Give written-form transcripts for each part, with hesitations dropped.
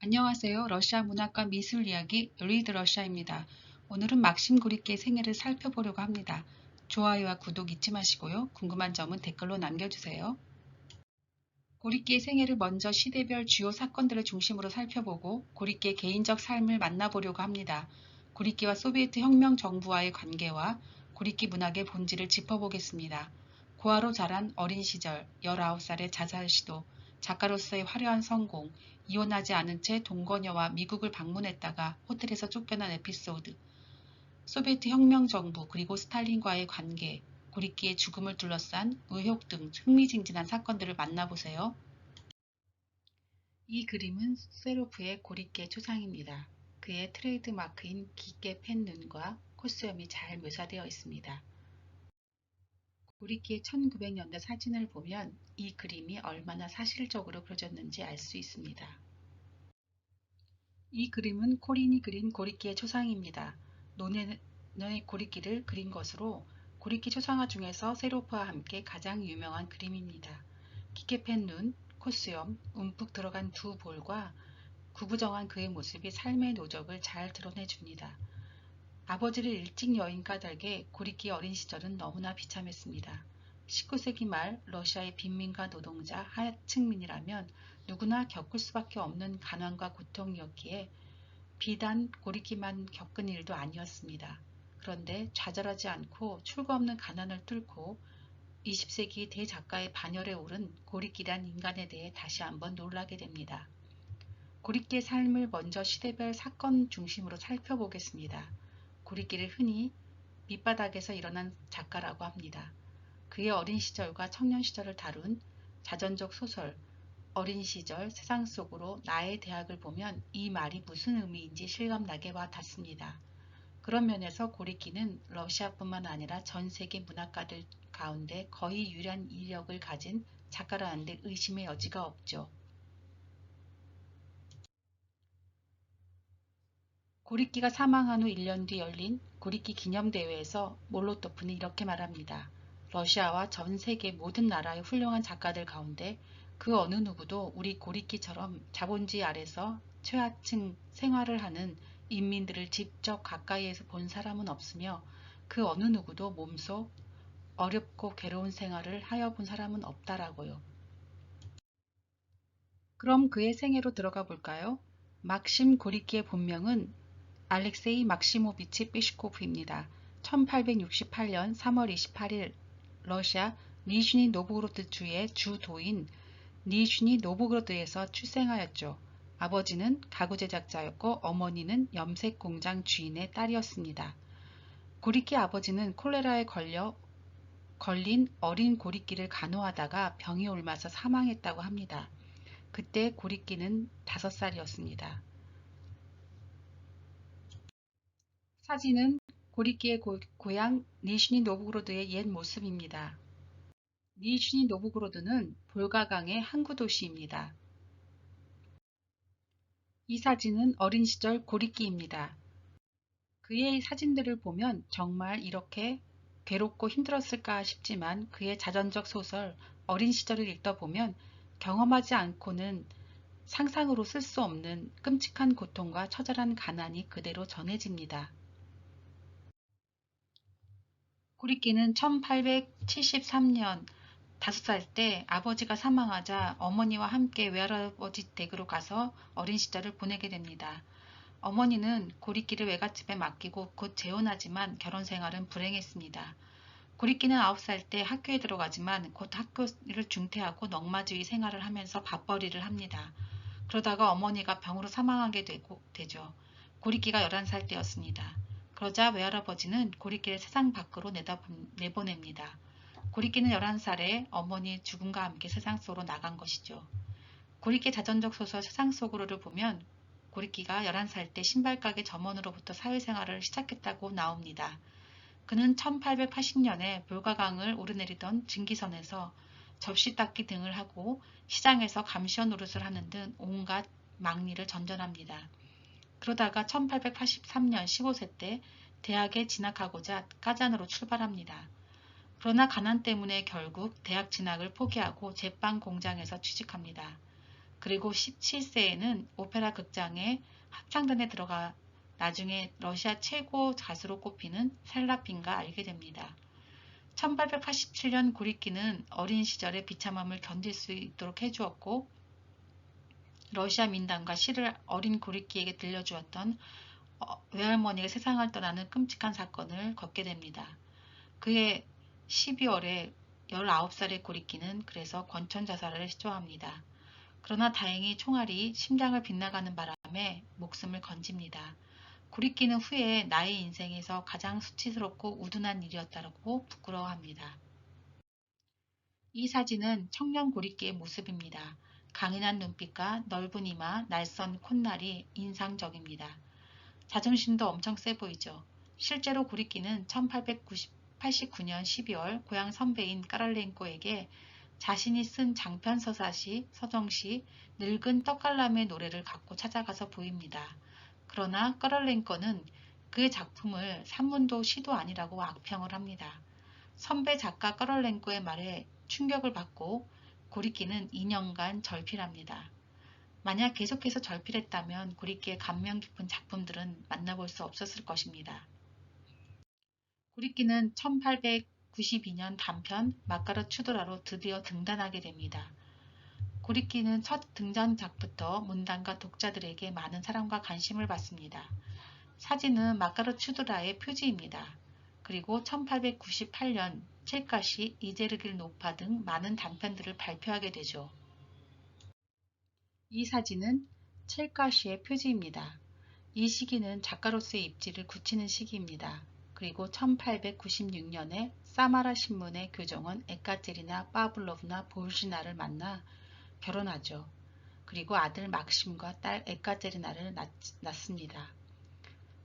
안녕하세요. 러시아 문학과 미술 이야기 리드 러시아입니다. 오늘은 막심 고리키의 생애를 살펴보려고 합니다. 좋아요와 구독 잊지 마시고요. 궁금한 점은 댓글로 남겨주세요. 고리키의 생애를 먼저 시대별 주요 사건들을 중심으로 살펴보고 고리키의 개인적 삶을 만나보려고 합니다. 고리키와 소비에트 혁명 정부와의 관계와 고리키 문학의 본질을 짚어보겠습니다. 고아로 자란 어린 시절, 19살의 자살 시도, 작가로서의 화려한 성공, 이혼하지 않은 채 동거녀와 미국을 방문했다가 호텔에서 쫓겨난 에피소드, 소비에트 혁명 정부 그리고 스탈린과의 관계, 고리키의 죽음을 둘러싼 의혹 등 흥미진진한 사건들을 만나보세요. 이 그림은 세로프의 고리키의 초상입니다. 그의 트레이드마크인 깊게 팬 눈과 콧수염이 잘 묘사되어 있습니다. 고리키의 1900년대 사진을 보면 이 그림이 얼마나 사실적으로 그려졌는지 알 수 있습니다. 이 그림은 코린이 그린 고리키의 초상입니다. 논의 고리키를 그린 것으로 고리키 초상화 중에서 세로프와 함께 가장 유명한 그림입니다. 깊게 팬 눈, 콧수염, 움푹 들어간 두 볼과 구부정한 그의 모습이 삶의 노적을 잘 드러내줍니다. 아버지를 일찍 여인 까닭에 고리키의 어린 시절은 너무나 비참했습니다. 19세기 말 러시아의 빈민가 노동자 하층민이라면 누구나 겪을 수밖에 없는 가난과 고통이었기에 비단 고리키만 겪은 일도 아니었습니다. 그런데 좌절하지 않고 출구 없는 가난을 뚫고 20세기 대작가의 반열에 오른 고리키란 인간에 대해 다시 한번 놀라게 됩니다. 고리키의 삶을 먼저 시대별 사건 중심으로 살펴보겠습니다. 고리키를 흔히 밑바닥에서 일어난 작가라고 합니다. 그의 어린 시절과 청년 시절을 다룬 자전적 소설 어린 시절 세상 속으로 나의 대학을 보면 이 말이 무슨 의미인지 실감나게 와 닿습니다. 그런 면에서 고리키는 러시아뿐만 아니라 전 세계 문학가들 가운데 거의 유일한 이력을 가진 작가라는 데 의심의 여지가 없죠. 고리키가 사망한 후 1년 뒤 열린 고리키 기념대회에서 몰로토프는 이렇게 말합니다. 러시아와 전 세계 모든 나라의 훌륭한 작가들 가운데 그 어느 누구도 우리 고리키처럼 자본주의 아래서 최하층 생활을 하는 인민들을 직접 가까이에서 본 사람은 없으며 그 어느 누구도 몸소 어렵고 괴로운 생활을 하여 본 사람은 없다라고요. 그럼 그의 생애로 들어가 볼까요? 막심 고리키의 본명은 알렉세이 막시모비치 피시코프입니다. 1868년 3월 28일 러시아 니ዥ니 노브고로드 주의 주도인 니ዥ니 노브고로드에서 출생하였죠. 아버지는 가구 제작자였고 어머니는 염색 공장 주인의 딸이었습니다. 고리키 아버지는 콜레라에 걸린 어린 고리키를 간호하다가 병이 옮아서 사망했다고 합니다. 그때 고리키는 5살이었습니다. 사진은 고리키의 고향 니ዥ니 노브고로드의 옛 모습입니다. 니ዥ니 노브고로드는 볼가강의 항구 도시입니다. 이 사진은 어린 시절 고리키입니다. 그의 사진들을 보면 정말 이렇게 괴롭고 힘들었을까 싶지만 그의 자전적 소설 어린 시절을 읽다 보면 경험하지 않고는 상상으로 쓸 수 없는 끔찍한 고통과 처절한 가난이 그대로 전해집니다. 고리키는 1873년 5살 때 아버지가 사망하자 어머니와 함께 외할아버지 댁으로 가서 어린 시절을 보내게 됩니다. 어머니는 고리키를 외갓집에 맡기고 곧 재혼하지만 결혼 생활은 불행했습니다. 고리키는 9살 때 학교에 들어가지만 곧 학교를 중퇴하고 넉마주의 생활을 하면서 밥벌이를 합니다. 그러다가 어머니가 병으로 사망하게 되죠. 고리키가 11살 때였습니다. 그러자 외할아버지는 고리키를 세상 밖으로 내보냅니다. 고리키는 11살에 어머니의 죽음과 함께 세상 속으로 나간 것이죠. 고리키 자전적 소설 세상 속으로를 보면 고리키가 11살 때 신발가게 점원으로부터 사회생활을 시작했다고 나옵니다. 그는 1880년에 볼가강을 오르내리던 증기선에서 접시 닦기 등을 하고 시장에서 감시원 노릇을 하는 등 온갖 막리를 전전합니다. 그러다가 1883년 15세 때 대학에 진학하고자 까잔으로 출발합니다. 그러나 가난 때문에 결국 대학 진학을 포기하고 제빵 공장에서 취직합니다. 그리고 17세에는 오페라 극장의 합창단에 들어가 나중에 러시아 최고 가수로 꼽히는 셀라핀과 알게 됩니다. 1887년 고리키는 어린 시절의 비참함을 견딜 수 있도록 해주었고 러시아 민담과 시를 어린 고리키에게 들려주었던 외할머니가 세상을 떠나는 끔찍한 사건을 겪게 됩니다. 그해 12월에 19살의 고리키는 그래서 권총 자살을 시도합니다. 그러나 다행히 총알이 심장을 빗나가는 바람에 목숨을 건집니다. 고리키는 후에 나의 인생에서 가장 수치스럽고 우둔한 일이었다고 부끄러워합니다. 이 사진은 청년 고리키의 모습입니다. 강인한 눈빛과 넓은 이마, 날선 콧날이 인상적입니다. 자존심도 엄청 세 보이죠. 실제로 고리키는 1889년 12월 고향 선배인 까랄렌코에게 자신이 쓴 장편 서정시 늙은 떡갈람의 노래를 갖고 찾아가서 보입니다. 그러나 까랄렌코는 그 작품을 산문도 시도 아니라고 악평을 합니다. 선배 작가 까랄렌코의 말에 충격을 받고 고리키는 2년간 절필합니다. 만약 계속해서 절필했다면 고리키의 감명 깊은 작품들은 만나볼 수 없었을 것입니다. 고리키는 1892년 단편 마카로 추드라로 드디어 등단하게 됩니다. 고리키는 첫 등장작부터 문단과 독자들에게 많은 사랑과 관심을 받습니다. 사진은 마카로 추드라의 표지입니다. 그리고 1898년 첼가시, 이제르길 노파 등 많은 단편들을 발표하게 되죠. 이 사진은 첼가시의 표지입니다. 이 시기는 작가로서의 입지를 굳히는 시기입니다. 그리고 1896년에 사마라 신문의 교정원 에카제리나 파블로브나 볼시나를 만나 결혼하죠. 그리고 아들 막심과 딸 에카제리나를 낳습니다.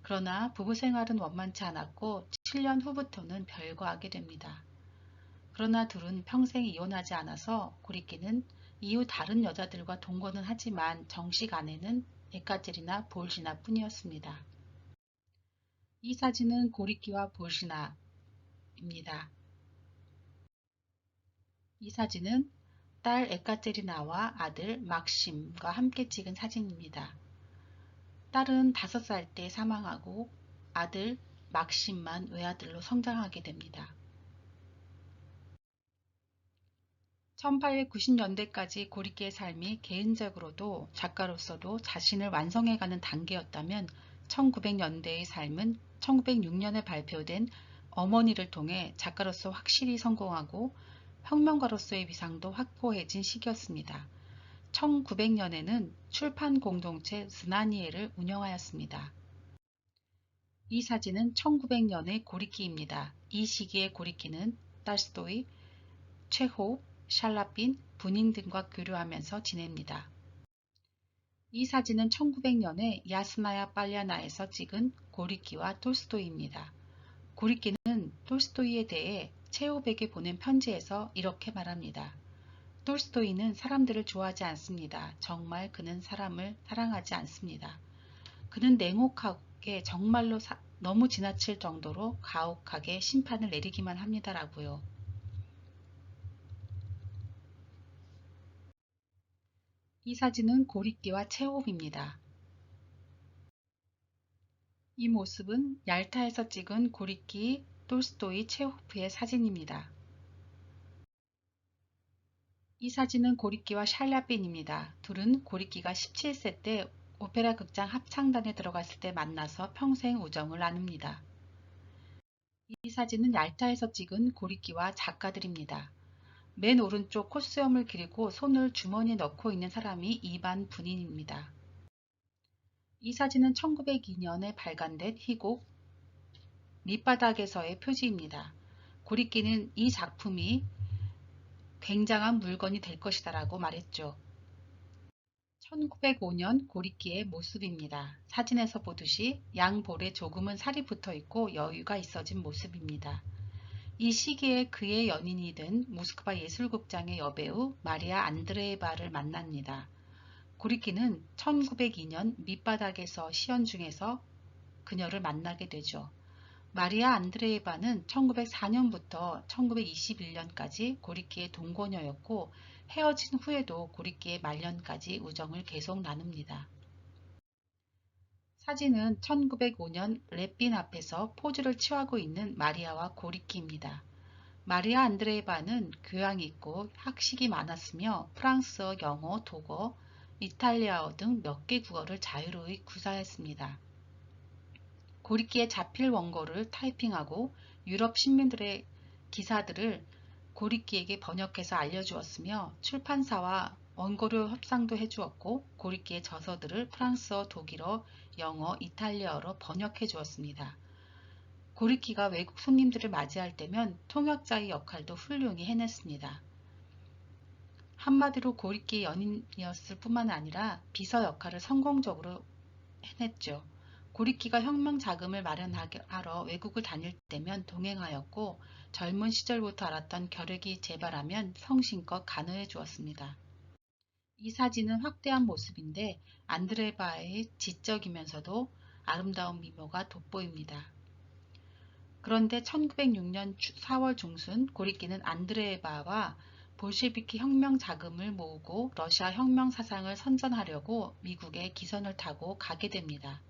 그러나 부부 생활은 원만치 않았고 7년 후부터는 별거하게 됩니다. 그러나 둘은 평생 이혼하지 않아서 고리키는 이후 다른 여자들과 동거는 하지만 정식 아내는 에카제리나 볼시나 뿐이었습니다. 이 사진은 고리키와 볼시나입니다. 이 사진은 딸 에카제리나와 아들 막심과 함께 찍은 사진입니다. 딸은 5살 때 사망하고 아들 막심만 외아들로 성장하게 됩니다. 1890년대까지 고리키의 삶이 개인적으로도 작가로서도 자신을 완성해가는 단계였다면 1900년대의 삶은 1906년에 발표된 어머니를 통해 작가로서 확실히 성공하고 혁명가로서의 위상도 확고해진 시기였습니다. 1900년에는 출판 공동체 스나니에를 운영하였습니다. 이 사진은 1900년의 고리키입니다. 이 시기의 고리키는 달스토이, 체호, 샬라핀, 부닌 등과 교류하면서 지냅니다. 이 사진은 1900년에 야스나야 빨리아나에서 찍은 고리키와 톨스토이입니다. 고리키는 톨스토이에 대해 체호백에 보낸 편지에서 이렇게 말합니다. 톨스토이는 사람들을 좋아하지 않습니다. 정말 그는 사람을 사랑하지 않습니다. 그는 냉혹하게 정말로 너무 지나칠 정도로 가혹하게 심판을 내리기만 합니다라고요. 이 사진은 고리키와 체홉입니다. 이 모습은 얄타에서 찍은 고리키, 톨스토이, 체호프의 사진입니다. 이 사진은 고리키와 샬라핀입니다. 둘은 고리키가 17세 때 오페라 극장 합창단에 들어갔을 때 만나서 평생 우정을 나눕니다. 이 사진은 얄타에서 찍은 고리키와 작가들입니다. 맨 오른쪽 콧수염을 기리고 손을 주머니에 넣고 있는 사람이 이반 분인입니다. 이 사진은 1902년에 발간된 희곡 밑바닥에서의 표지입니다. 고리키는 이 작품이 굉장한 물건이 될 것이다 라고 말했죠. 1905년 고리키의 모습입니다. 사진에서 보듯이 양볼에 조금은 살이 붙어 있고 여유가 있어진 모습입니다. 이 시기에 그의 연인이 된 모스크바 예술극장의 여배우 마리아 안드레에바를 만납니다. 고리키는 1902년 밑바닥에서 시연 중에서 그녀를 만나게 되죠. 마리아 안드레에바는 1904년부터 1921년까지 고리키의 동거녀였고 헤어진 후에도 고리키의 말년까지 우정을 계속 나눕니다. 사진은 1905년 렛빈 앞에서 포즈를 취하고 있는 마리아와 고리키입니다. 마리아 안드레예바는 교양 있고 학식이 많았으며 프랑스어, 영어, 독어, 이탈리아어 등 몇 개 국어를 자유로이 구사했습니다. 고리키의 자필 원고를 타이핑하고 유럽 신민들의 기사들을 고리키에게 번역해서 알려주었으며 출판사와 원고료 협상도 해주었고 고리키의 저서들을 프랑스어, 독일어, 영어, 이탈리아어로 번역해 주었습니다. 고리키가 외국 손님들을 맞이할 때면 통역자의 역할도 훌륭히 해냈습니다. 한마디로 고리키의 연인이었을 뿐만 아니라 비서 역할을 성공적으로 해냈죠. 고리키가 혁명 자금을 마련하러 외국을 다닐 때면 동행하였고 젊은 시절부터 알았던 결핵이 재발하면 성심껏 간호해 주었습니다. 이 사진은 확대한 모습인데 안드레바의 지적이면서도 아름다운 미모가 돋보입니다. 그런데 1906년 4월 중순 고리키는 안드레바와 볼셰비키 혁명 자금을 모으고 러시아 혁명 사상을 선전하려고 미국에 기선을 타고 가게 됩니다.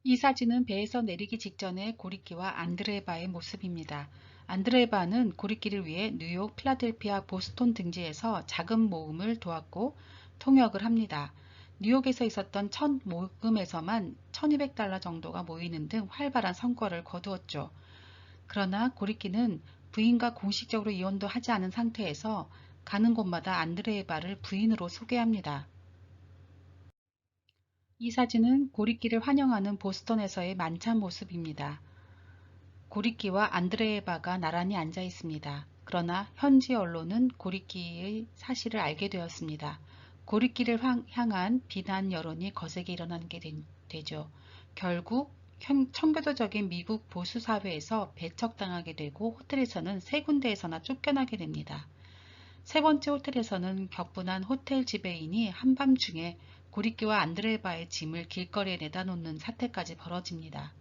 이 사진은 배에서 내리기 직전의 고리키와 안드레바의 모습입니다. 안드레바는 고리키를 위해 뉴욕, 필라델피아, 보스톤 등지에서 자금 모음을 도왔고 통역을 합니다. 뉴욕에서 있었던 첫 모금에서만 1200달러 정도가 모이는 등 활발한 성과를 거두었죠. 그러나 고리키는 부인과 공식적으로 이혼도 하지 않은 상태에서 가는 곳마다 안드레바를 부인으로 소개합니다. 이 사진은 고리키를 환영하는 보스턴에서의 만찬 모습입니다. 고리키와 안드레예바가 나란히 앉아 있습니다. 그러나 현지 언론은 고리키의 사실을 알게 되었습니다. 고리키를 향한 비난 여론이 거세게 일어나게 되죠. 결국 청교도적인 미국 보수사회에서 배척당하게 되고 호텔에서는 세 군데에서나 쫓겨나게 됩니다. 세 번째 호텔에서는 격분한 호텔 지배인이 한밤중에 고리키와 안드레바의 짐을 길거리에 내다 놓는 사태까지 벌어집니다.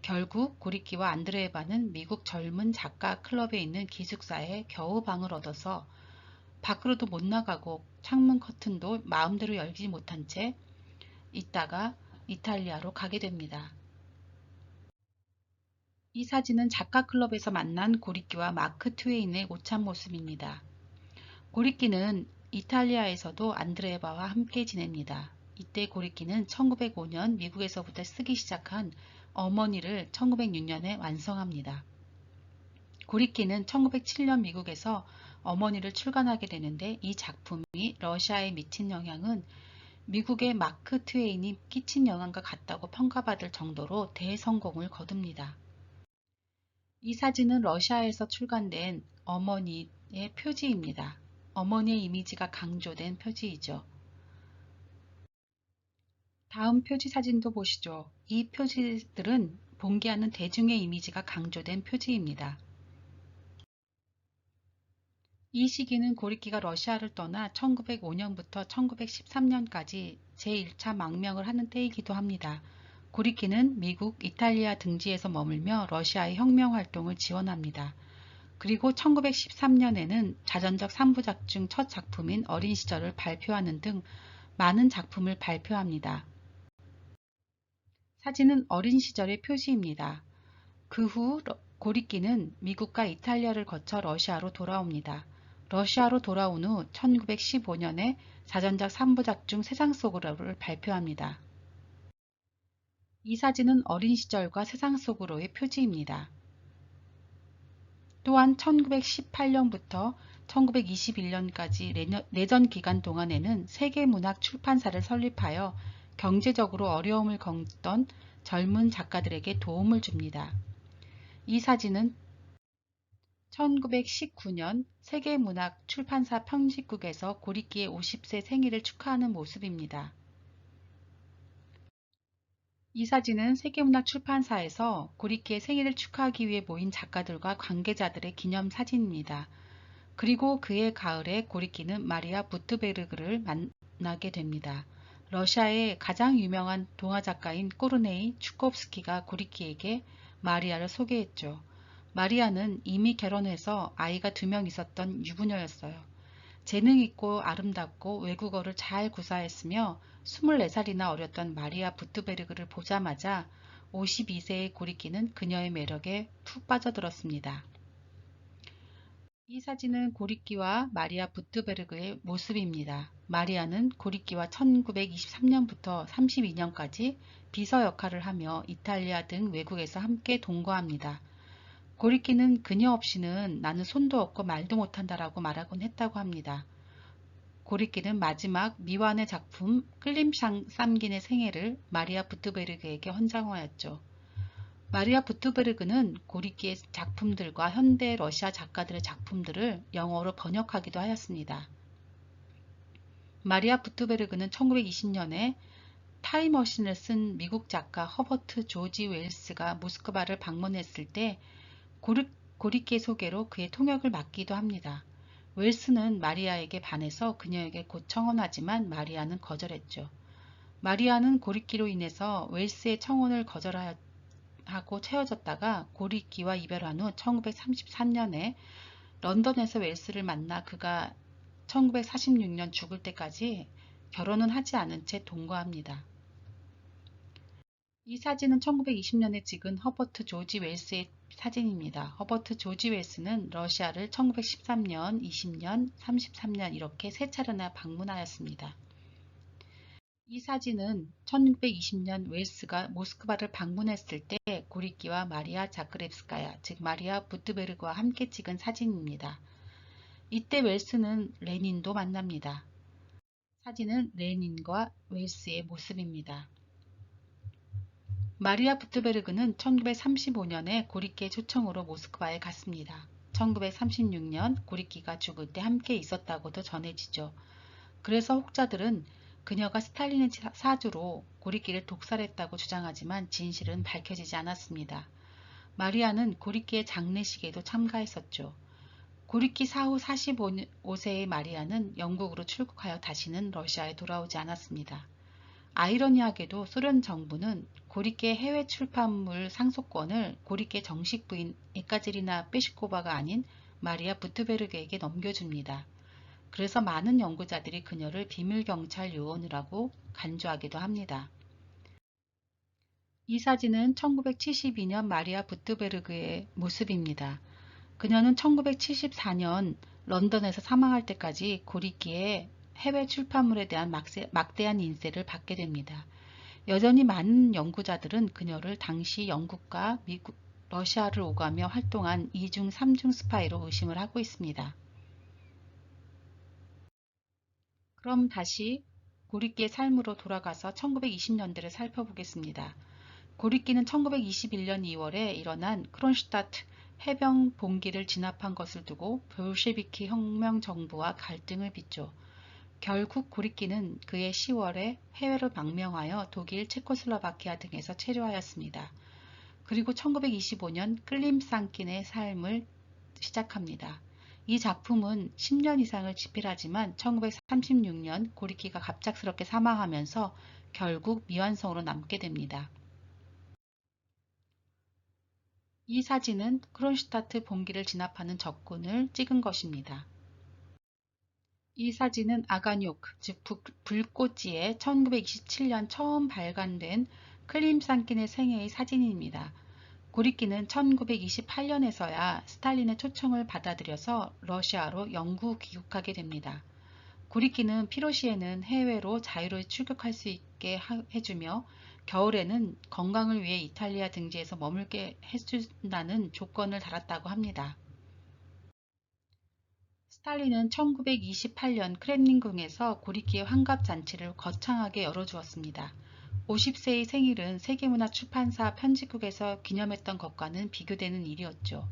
결국 고리키와 안드레바는 미국 젊은 작가 클럽에 있는 기숙사에 겨우 방을 얻어서 밖으로도 못 나가고 창문 커튼도 마음대로 열지 못한 채 있다가 이탈리아로 가게 됩니다. 이 사진은 작가 클럽에서 만난 고리키와 마크 트웨인의 오찬 모습입니다. 고리키는 이탈리아에서도 안드레바와 함께 지냅니다. 이때 고리키는 1905년 미국에서부터 쓰기 시작한 어머니를 1906년에 완성합니다. 고리키는 1907년 미국에서 어머니를 출간하게 되는데 이 작품이 러시아에 미친 영향은 미국의 마크 트웨인이 끼친 영향과 같다고 평가받을 정도로 대성공을 거둡니다. 이 사진은 러시아에서 출간된 어머니의 표지입니다. 어머니의 이미지가 강조된 표지이죠. 다음 표지 사진도 보시죠. 이 표지들은 봉기하는 대중의 이미지가 강조된 표지입니다. 이 시기는 고리키가 러시아를 떠나 1905년부터 1913년까지 제1차 망명을 하는 때이기도 합니다. 고리키는 미국, 이탈리아 등지에서 머물며 러시아의 혁명 활동을 지원합니다. 그리고 1913년에는 자전적 3부작 중 첫 작품인 어린 시절을 발표하는 등 많은 작품을 발표합니다. 사진은 어린 시절의 표지입니다. 그 후 고리키는 미국과 이탈리아를 거쳐 러시아로 돌아옵니다. 러시아로 돌아온 후 1915년에 자전적 3부작 중 세상 속으로를 발표합니다. 이 사진은 어린 시절과 세상 속으로의 표지입니다. 또한 1918년부터 1921년까지 내전 기간 동안에는 세계문학 출판사를 설립하여 경제적으로 어려움을 겪던 젊은 작가들에게 도움을 줍니다. 이 사진은 1919년 세계문학 출판사 편집국에서 고리키의 50세 생일을 축하하는 모습입니다. 이 사진은 세계문학 출판사에서 고리키의 생일을 축하하기 위해 모인 작가들과 관계자들의 기념 사진입니다. 그리고 그해 가을에 고리키는 마리아 부트베르그를 만나게 됩니다. 러시아의 가장 유명한 동화 작가인 코르네이 추kov스키가 고리키에게 마리아를 소개했죠. 마리아는 이미 결혼해서 아이가 2명 있었던 유부녀였어요. 재능 있고 아름답고 외국어를 잘 구사했으며 24살이나 어렸던 마리아 부트베르그를 보자마자 52세의 고리끼는 그녀의 매력에 푹 빠져들었습니다. 이 사진은 고리끼와 마리아 부트베르그의 모습입니다. 마리아는 고리끼와 1923년부터 32년까지 비서 역할을 하며 이탈리아 등 외국에서 함께 동거합니다. 고리끼는 그녀 없이는 나는 손도 없고 말도 못한다라고 말하곤 했다고 합니다. 고리끼는 마지막 미완의 작품 끌림쌈긴의 생애를 마리아 부트베르그에게 헌장하였죠. 마리아 부트베르그는 고리끼의 작품들과 현대 러시아 작가들의 작품들을 영어로 번역하기도 하였습니다. 마리아 부트베르그는 1920년에 타임머신을 쓴 미국 작가 허버트 조지 웰스가 모스크바를 방문했을 때 고리끼의 소개로 그의 통역을 맡기도 합니다. 웰스는 마리아에게 반해서 그녀에게 곧 청혼하지만 마리아는 거절했죠. 마리아는 고리끼로 인해서 웰스의 청혼을 거절하고 채워졌다가 고리끼와 이별한 후 1933년에 런던에서 웰스를 만나 그가 1946년 죽을 때까지 결혼은 하지 않은 채 동거합니다. 이 사진은 1920년에 찍은 허버트 조지 웰스의 사진입니다. 허버트 조지 웰스는 러시아를 1913년, 20년, 33년 이렇게 3차례나 방문하였습니다. 이 사진은 1920년 웰스가 모스크바를 방문했을 때 고리끼와 마리아 자크렙스카야, 즉 마리아 부트베르그와 함께 찍은 사진입니다. 이때 웰스는 레닌도 만납니다. 사진은 레닌과 웰스의 모습입니다. 마리아 부트베르그는 1935년에 고리끼의 초청으로 모스크바에 갔습니다. 1936년 고리끼가 죽을 때 함께 있었다고도 전해지죠. 그래서 혹자들은 그녀가 스탈린의 사주로 고리끼를 독살했다고 주장하지만 진실은 밝혀지지 않았습니다. 마리아는 고리끼의 장례식에도 참가했었죠. 고리끼 사후 45세의 마리아는 영국으로 출국하여 다시는 러시아에 돌아오지 않았습니다. 아이러니하게도 소련 정부는 고리끼의 해외 출판물 상속권을 고리끼의 정식 부인 에카제리나 빼시코바가 아닌 마리아 부트베르그에게 넘겨줍니다. 그래서 많은 연구자들이 그녀를 비밀경찰 요원이라고 간주하기도 합니다. 이 사진은 1972년 마리아 부트베르그의 모습입니다. 그녀는 1974년 런던에서 사망할 때까지 고리끼의 해외 출판물에 대한 막대한 인세를 받게 됩니다. 여전히 많은 연구자들은 그녀를 당시 영국과 미국, 러시아를 오가며 활동한 2중, 3중 스파이로 의심을 하고 있습니다. 그럼 다시 고리끼의 삶으로 돌아가서 1920년대를 살펴보겠습니다. 고리끼는 1921년 2월에 일어난 크론슈타트 해병 봉기를 진압한 것을 두고 볼셰비키 혁명 정부와 갈등을 빚죠. 결국 고리끼는 그해 10월에 해외로 망명하여 독일, 체코슬로바키아 등에서 체류하였습니다. 그리고 1925년 끌림쌈긴의 삶을 시작합니다. 이 작품은 10년 이상을 집필하지만 1936년 고리끼가 갑작스럽게 사망하면서 결국 미완성으로 남게 됩니다. 이 사진은 크론슈타트 봉기를 진압하는 적군을 찍은 것입니다. 이 사진은 아가뇨크, 즉 불꽃지에 1927년 처음 발간된 클림쌈킨의 생애의 사진입니다. 고리끼는 1928년에서야 스탈린의 초청을 받아들여서 러시아로 영구 귀국하게 됩니다. 고리끼는 피로시에는 해외로 자유로이 출국할 수 있게 해주며 겨울에는 건강을 위해 이탈리아 등지에서 머물게 해준다는 조건을 달았다고 합니다. 스탈린은 1928년 크렘린궁에서 고리끼의 환갑잔치를 거창하게 열어주었습니다. 50세의 생일은 세계문화출판사 편집국에서 기념했던 것과는 비교되는 일이었죠.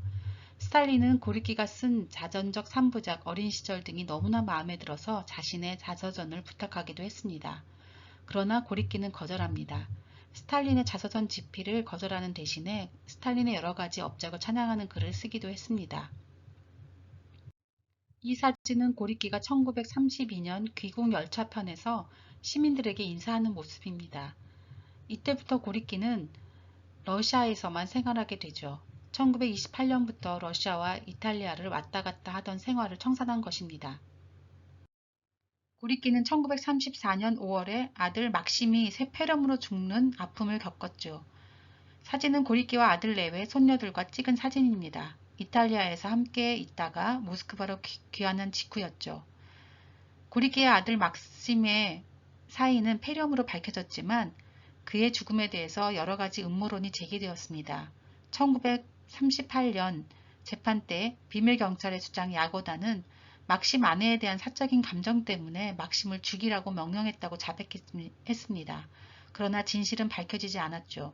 스탈린은 고리끼가 쓴 자전적 3부작 어린 시절 등이 너무나 마음에 들어서 자신의 자서전을 부탁하기도 했습니다. 그러나 고리끼는 거절합니다. 스탈린의 자서전 집필을 거절하는 대신에 스탈린의 여러 가지 업적을 찬양하는 글을 쓰기도 했습니다. 이 사진은 고리끼가 1932년 귀국 열차편에서 시민들에게 인사하는 모습입니다. 이때부터 고리끼는 러시아에서만 생활하게 되죠. 1928년부터 러시아와 이탈리아를 왔다 갔다 하던 생활을 청산한 것입니다. 고리끼는 1934년 5월에 아들 막심이 폐렴으로 죽는 아픔을 겪었죠. 사진은 고리끼와 아들 내외 손녀들과 찍은 사진입니다. 이탈리아에서 함께 있다가 모스크바로 귀환한 직후였죠. 고리끼의 아들 막심의 사인은 폐렴으로 밝혀졌지만 그의 죽음에 대해서 여러 가지 음모론이 제기되었습니다. 1938년 재판 때 비밀경찰의 수장 야고다는 막심 아내에 대한 사적인 감정 때문에 막심을 죽이라고 명령했다고 자백했습니다. 그러나 진실은 밝혀지지 않았죠.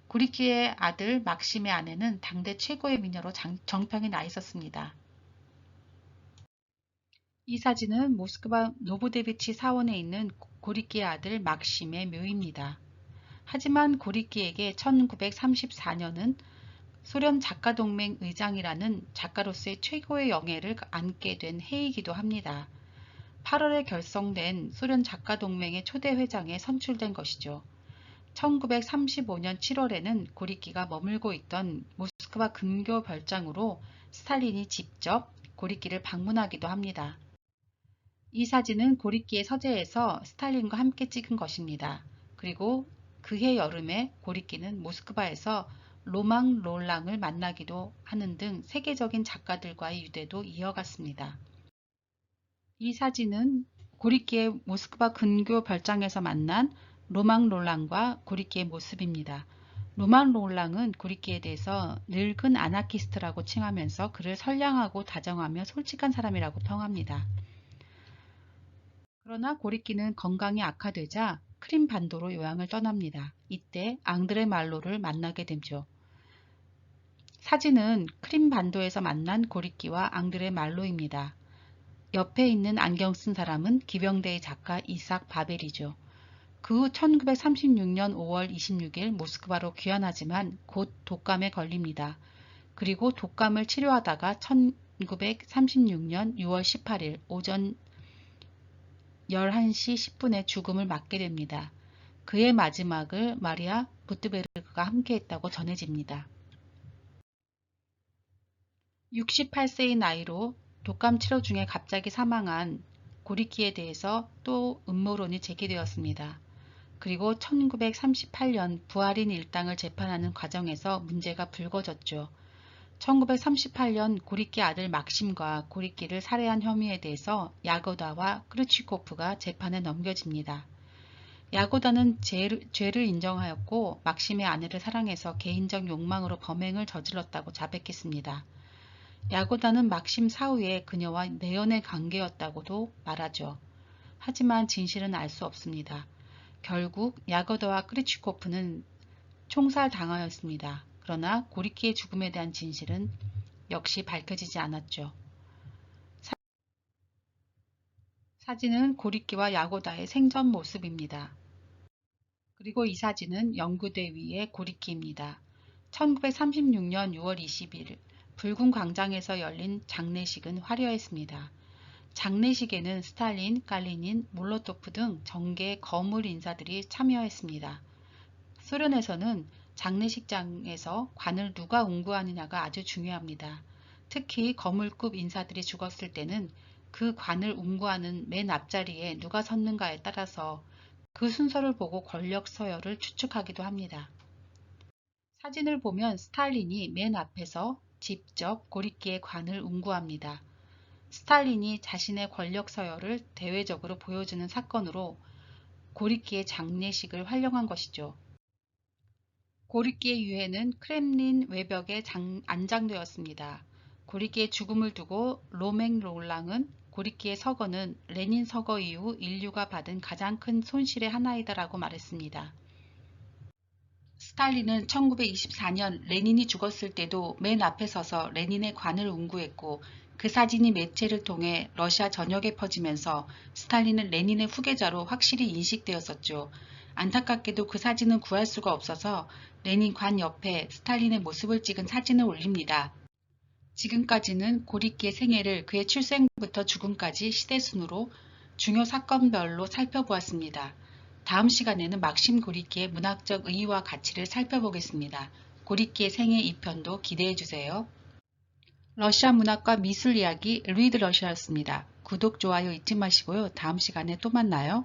고리끼의 아들 막심의 아내는 당대 최고의 미녀로 정평이 나 있었습니다. 이 사진은 모스크바 노보데비치 사원에 있는 고리끼의 아들 막심의 묘입니다. 하지만 고리끼에게 1934년은 소련 작가동맹 의장이라는 작가로서의 최고의 영예를 안게 된 해이기도 합니다. 8월에 결성된 소련 작가동맹의 초대 회장에 선출된 것이죠. 1935년 7월에는 고리끼가 머물고 있던 모스크바 근교 별장으로 스탈린이 직접 고리끼를 방문하기도 합니다. 이 사진은 고리끼의 서재에서 스탈린과 함께 찍은 것입니다. 그리고 그해 여름에 고리끼는 모스크바에서 로망 롤랑을 만나기도 하는 등 세계적인 작가들과의 유대도 이어갔습니다. 이 사진은 고리끼의 모스크바 근교 별장에서 만난 로망 롤랑과 고리끼의 모습입니다. 로망 롤랑은 고리끼에 대해서 늙은 아나키스트라고 칭하면서 그를 선량하고 다정하며 솔직한 사람이라고 평합니다. 그러나 고리끼는 건강이 악화되자 크림 반도로 요양을 떠납니다. 이때 앙드레 말로를 만나게 되죠. 사진은 크림 반도에서 만난 고리끼와 앙드레 말로입니다. 옆에 있는 안경 쓴 사람은 기병대의 작가 이삭 바벨이죠. 그 후 1936년 5월 26일 모스크바로 귀환하지만 곧 독감에 걸립니다. 그리고 독감을 치료하다가 1936년 6월 18일 오전 11시 10분에 죽음을 맞게 됩니다. 그의 마지막을 마리아 부트베르그가 함께했다고 전해집니다. 68세의 나이로 독감 치료 중에 갑자기 사망한 고리끼에 대해서 또 음모론이 제기되었습니다. 그리고 1938년 부하린 일당을 재판하는 과정에서 문제가 불거졌죠. 1938년 고리끼 아들 막심과 고리끼를 살해한 혐의에 대해서 야고다와 크루치코프가 재판에 넘겨집니다. 야고다는 죄를 인정하였고 막심의 아내를 사랑해서 개인적 욕망으로 범행을 저질렀다고 자백했습니다. 야고다는 막심 사후에 그녀와 내연의 관계였다고도 말하죠. 하지만 진실은 알 수 없습니다. 결국 야고다와 크루치코프는 총살당하였습니다. 그러나 고리끼의 죽음에 대한 진실은 역시 밝혀지지 않았죠. 사진은 고리끼와 야고다의 생전 모습입니다. 그리고 이 사진은 연구대 위의 고리끼입니다. 1936년 6월 20일 붉은 광장에서 열린 장례식은 화려했습니다. 장례식에는 스탈린, 갈리닌, 몰로토프 등 정계 거물 인사들이 참여했습니다. 소련에서는 장례식장에서 관을 누가 운구하느냐가 아주 중요합니다. 특히 거물급 인사들이 죽었을 때는 그 관을 운구하는 맨 앞자리에 누가 섰는가에 따라서 그 순서를 보고 권력 서열을 추측하기도 합니다. 사진을 보면 스탈린이 맨 앞에서 직접 고리끼의 관을 운구합니다. 스탈린이 자신의 권력 서열을 대외적으로 보여주는 사건으로 고리끼의 장례식을 활용한 것이죠. 고리끼의 유해는 크렘린 외벽에 안장되었습니다. 고리끼의 죽음을 두고 로맹 롤랑은 고리끼의 서거는 레닌 서거 이후 인류가 받은 가장 큰 손실의 하나이다라고 말했습니다. 스탈린은 1924년 레닌이 죽었을 때도 맨 앞에 서서 레닌의 관을 운구했고 그 사진이 매체를 통해 러시아 전역에 퍼지면서 스탈린은 레닌의 후계자로 확실히 인식되었었죠. 안타깝게도 그 사진은 구할 수가 없어서 레닌 관 옆에 스탈린의 모습을 찍은 사진을 올립니다. 지금까지는 고리끼의 생애를 그의 출생부터 죽음까지 시대순으로 중요 사건별로 살펴보았습니다. 다음 시간에는 막심 고리끼의 문학적 의의와 가치를 살펴보겠습니다. 고리키의 생애 2편도 기대해주세요. 러시아 문학과 미술 이야기 리드 러시아였습니다. 구독, 좋아요 잊지 마시고요. 다음 시간에 또 만나요.